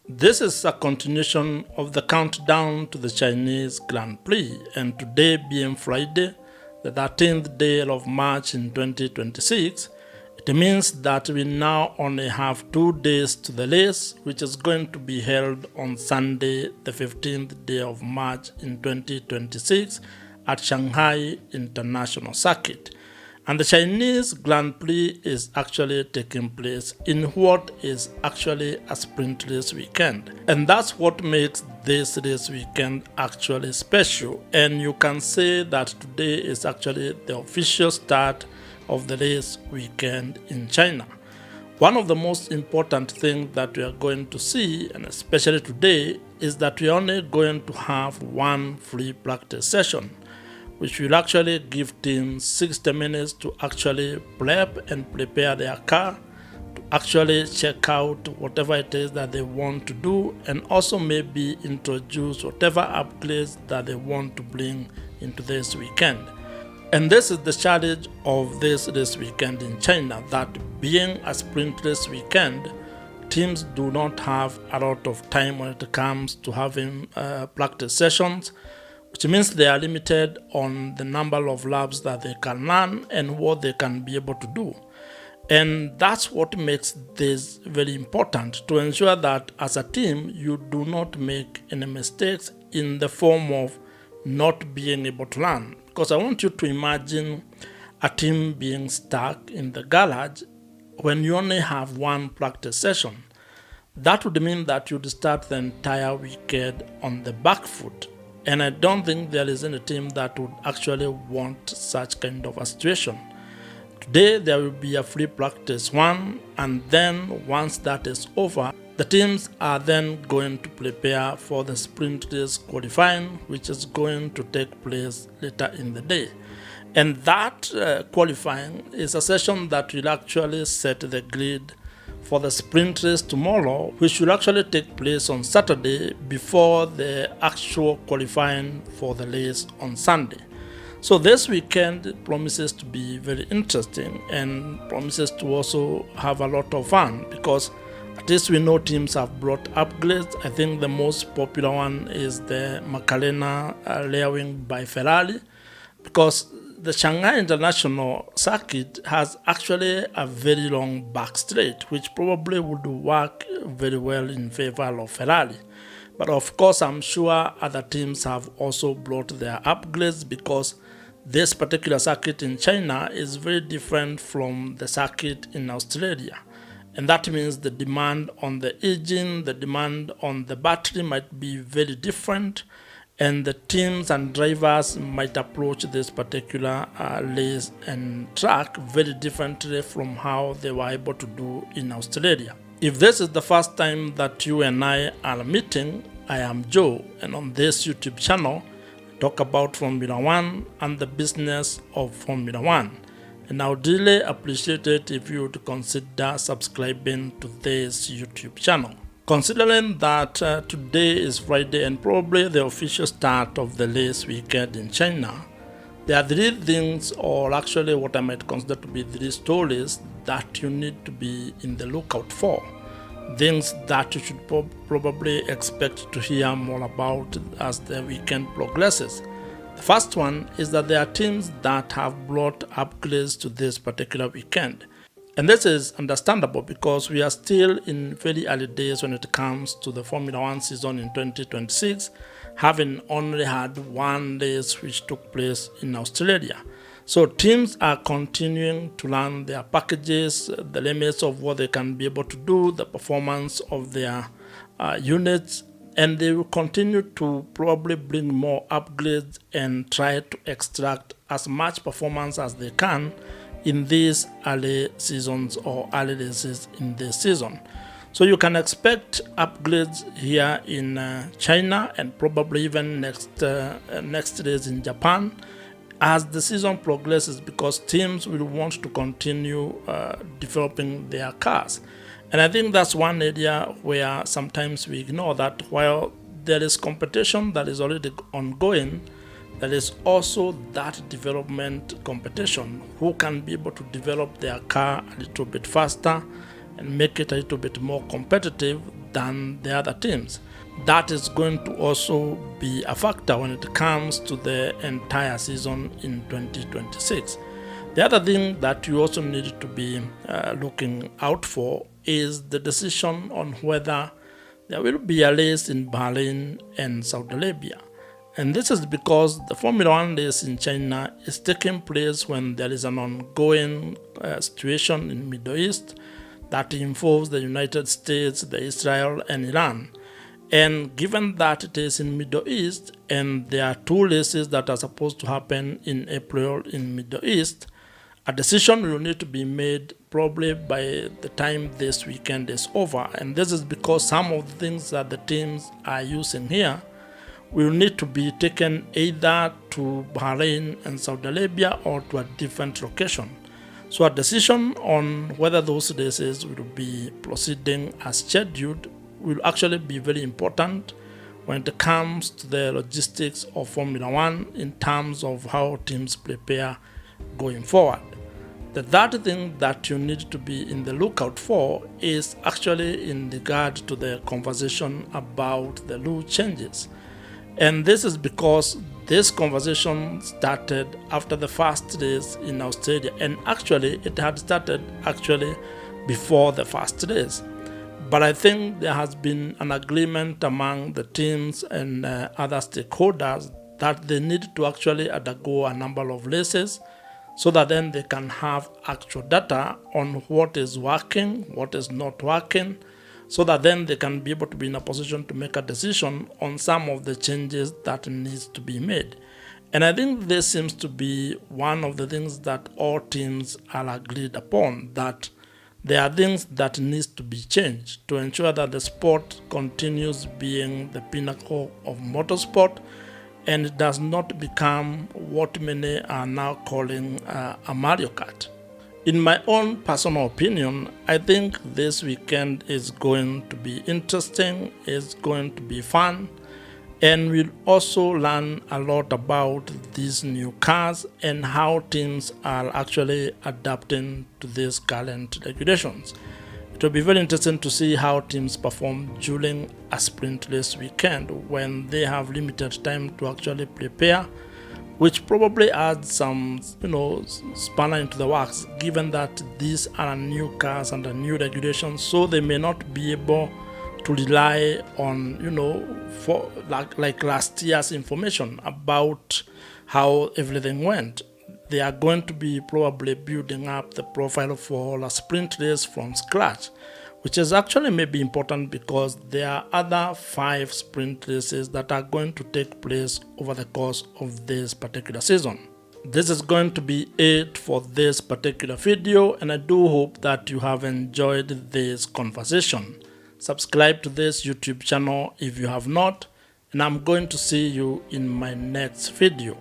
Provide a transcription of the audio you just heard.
This is a continuation of the countdown to the Chinese Grand Prix, and today being Friday, the 13th day of March in 2026, it means that we now only have 2 days to the race, which is going to be held on Sunday, the 15th day of March in 2026 at Shanghai International Circuit. And the Chinese Grand Prix is actually taking place in what is actually a sprint race weekend. And that's what makes this race weekend actually special. And you can say that today is actually the official start of the race weekend in China. One of the most important things that we are going to see, and especially today, is that we are only going to have one free practice session, which will actually give teams 60 minutes to actually prep and prepare their car, to actually check out whatever it is that they want to do, and also maybe introduce whatever upgrades that they want to bring into this weekend. And this is the challenge of this race weekend in China, that being a sprint race weekend, teams do not have a lot of time when it comes to having practice sessions, which means they are limited on the number of laps that they can run and what they can be able to do. And that's what makes this very important, to ensure that as a team you do not make any mistakes in the form of not being able to run. Because I want you to imagine a team being stuck in the garage when you only have one practice session. That would mean that you'd start the entire weekend on the back foot. And I don't think there is any team that would actually want such kind of a situation. Today there will be a free practice one, and then once that is over, the teams are then going to prepare for the sprint race qualifying, which is going to take place later in the day. And that qualifying is a session that will actually set the grid for the sprint race tomorrow, which will actually take place on Saturday before the actual qualifying for the race on Sunday. So this weekend promises to be very interesting and promises to also have a lot of fun, because at least we know teams have brought upgrades. I think the most popular one is the Macarena rear wing by Ferrari, because the Shanghai International Circuit has actually a very long back straight, which probably would work very well in favor of Ferrari. But of course, I'm sure other teams have also brought their upgrades, because this particular circuit in China is very different from the circuit in Australia. And that means the demand on the engine, the demand on the battery might be very different, and the teams and drivers might approach this particular race and track very differently from how they were able to do in Australia. If this is the first time that you and I are meeting, I am Joe, and on this YouTube channel, I talk about Formula One and the business of Formula One. And I would really appreciate it if you would consider subscribing to this YouTube channel. Considering that today is Friday and probably the official start of the race weekend in China, there are 3 things, or actually what I might consider to be 3 stories, that you need to be in the lookout for. Things that you should probably expect to hear more about as the weekend progresses. The first one is that there are teams that have brought upgrades to this particular weekend. And this is understandable, because we are still in very early days when it comes to the Formula One season in 2026, having only had one race which took place in Australia. So teams are continuing to learn their packages, the limits of what they can be able to do, the performance of their units, and they will continue to probably bring more upgrades and try to extract as much performance as they can in these early seasons or early races in this season. So you can expect upgrades here in China, and probably even next race in Japan as the season progresses, because teams will want to continue developing their cars. And I think that's one area where sometimes we ignore, that while there is competition that is already ongoing, there is also that development competition. Who can be able to develop their car a little bit faster and make it a little bit more competitive than the other teams. That is going to also be a factor when it comes to the entire season in 2026. The other thing that you also need to be looking out for is the decision on whether there will be a race in Bahrain and Saudi Arabia. And this is because the Formula One race in China is taking place when there is an ongoing situation in the Middle East that involves the United States, Israel, and Iran. And given that it is in Middle East and there are two races that are supposed to happen in April in Middle East, a decision will need to be made probably by the time this weekend is over. And this is because some of the things that the teams are using here will need to be taken either to Bahrain and Saudi Arabia or to a different location. So a decision on whether those races will be proceeding as scheduled will actually be very important when it comes to the logistics of Formula One in terms of how teams prepare going forward. The third thing that you need to be in the lookout for is actually in regard to the conversation about the rule changes. And this is because this conversation started after the first race in Australia, and actually it had started before the first race. But I think there has been an agreement among the teams and other stakeholders that they need to actually undergo a number of races so that then they can have actual data on what is working, what is not working, so that then they can be able to be in a position to make a decision on some of the changes that needs to be made. And I think this seems to be one of the things that all teams are agreed upon, that there are things that needs to be changed to ensure that the sport continues being the pinnacle of motorsport and it does not become what many are now calling a Mario Kart. In my own personal opinion, I think this weekend is going to be interesting, it's going to be fun, and we'll also learn a lot about these new cars and how teams are actually adapting to these current regulations. It will be very interesting to see how teams perform during a sprint race weekend when they have limited time to actually prepare, which probably adds some, spanner into the works, given that these are new cars under new regulations, so they may not be able to rely on, for like last year's information about how everything went. They are going to be probably building up the profile for a sprint race from scratch, which is actually maybe important because there are other 5 sprint races that are going to take place over the course of this particular season. This is going to be it for this particular video, and I do hope that you have enjoyed this conversation. Subscribe to this YouTube channel if you have not, and I'm going to see you in my next video.